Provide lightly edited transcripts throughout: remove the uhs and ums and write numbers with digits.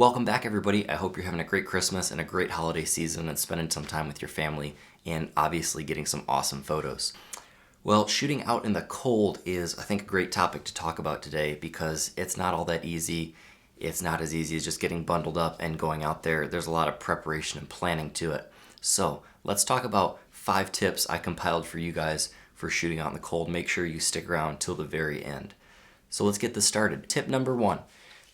Welcome back, everybody. I hope you're having a great Christmas and a great holiday season and spending some time with your family and obviously getting some awesome photos. Well, shooting out in the cold is, I think, a great topic to talk about today because it's not all that easy. It's not as easy as just getting bundled up and going out there. There's a lot of preparation and planning to it. So let's talk about 5 tips I compiled for you guys for shooting out in the cold. Make sure you stick around till the very end. So let's get this started. Tip number 1,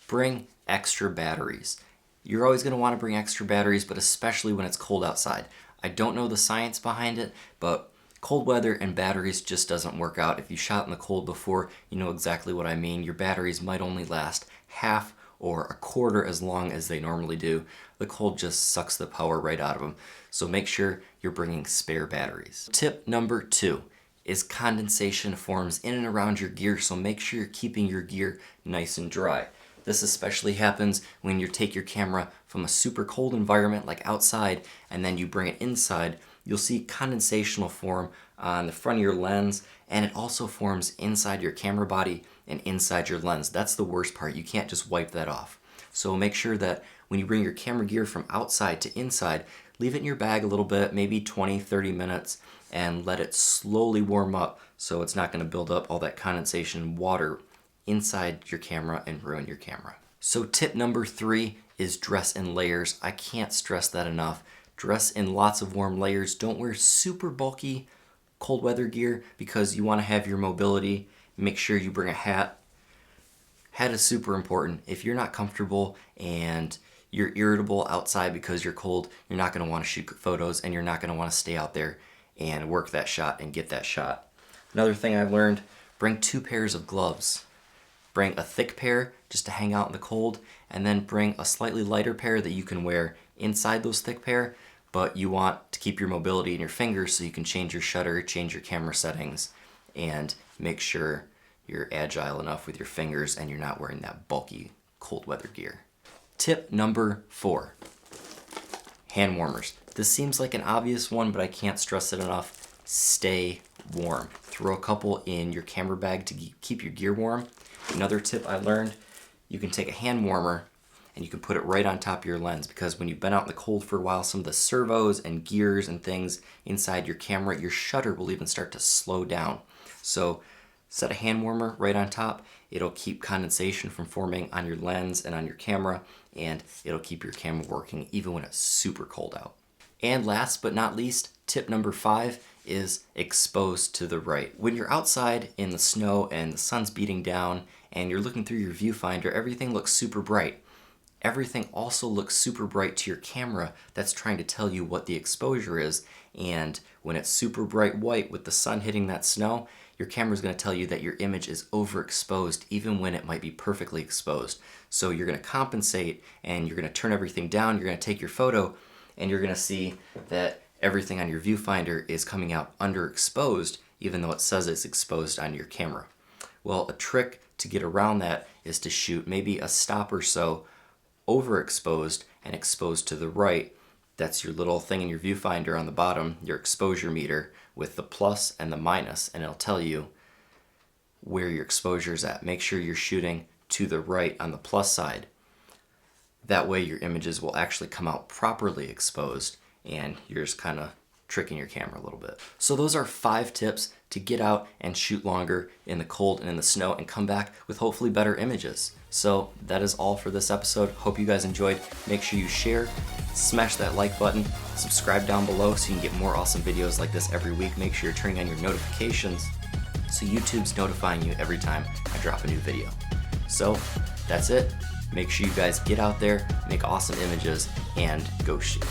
bring extra batteries. You're always going to want to bring extra batteries, but especially when it's cold outside. I don't know the science behind it, but cold weather and batteries just doesn't work out. If you shot in the cold before, you know exactly what I mean. Your batteries might only last half or a quarter as long as they normally do. The cold just sucks the power right out of them. So make sure you're bringing spare batteries. Tip number 2 is condensation forms in and around your gear, so make sure you're keeping your gear nice and dry. This especially happens when you take your camera from a super cold environment like outside and then you bring it inside. You'll see condensation will form on the front of your lens, and it also forms inside your camera body and inside your lens. That's the worst part. You can't just wipe that off. So make sure that when you bring your camera gear from outside to inside, leave it in your bag a little bit, maybe 20-30 minutes, and let it slowly warm up so it's not going to build up all that condensation water inside your camera and ruin your camera. So tip number 3 is dress in layers. I can't stress that enough. Dress in lots of warm layers. Don't wear super bulky cold weather gear because you want to have your mobility. Make sure you bring a hat. Hat is super important. If you're not comfortable and you're irritable outside because you're cold, you're not going to want to shoot photos and you're not going to want to stay out there and work that shot and get that shot. Another thing I've learned, bring 2 pairs of gloves. Bring a thick pair just to hang out in the cold, and then bring a slightly lighter pair that you can wear inside those thick pair, but you want to keep your mobility in your fingers so you can change your shutter, change your camera settings, and make sure you're agile enough with your fingers and you're not wearing that bulky cold weather gear. Tip number 4, hand warmers. This seems like an obvious one, but I can't stress it enough. Stay warm. Throw a couple in your camera bag to keep your gear warm. Another tip I learned, you can take a hand warmer and you can put it right on top of your lens, because when you've been out in the cold for a while, some of the servos and gears and things inside your camera, your shutter will even start to slow down. So set a hand warmer right on top. It'll keep condensation from forming on your lens and on your camera, and it'll keep your camera working even when it's super cold out. And last but not least, tip number 5 is exposed to the right. When you're outside in the snow and the sun's beating down and you're looking through your viewfinder, everything looks super bright. Everything also looks super bright to your camera. That's trying to tell you what the exposure is. And when it's super bright white with the sun hitting that snow, your camera's going to tell you that your image is overexposed even when it might be perfectly exposed. So you're going to compensate and you're going to turn everything down. You're going to take your photo and you're going to see that everything on your viewfinder is coming out underexposed, even though it says it's exposed on your camera. Well, a trick to get around that is to shoot maybe a stop or so overexposed and exposed to the right. That's your little thing in your viewfinder on the bottom, your exposure meter with the plus and the minus, and it'll tell you where your exposure is at. Make sure you're shooting to the right on the plus side. That way your images will actually come out properly exposed, and you're just kind of tricking your camera a little bit. So those are 5 tips to get out and shoot longer in the cold and in the snow and come back with hopefully better images. So that is all for this episode. Hope you guys enjoyed. Make sure you share, smash that like button, subscribe down below so you can get more awesome videos like this every week. Make sure you're turning on your notifications so YouTube's notifying you every time I drop a new video. So that's it. Make sure you guys get out there, make awesome images, and go shoot.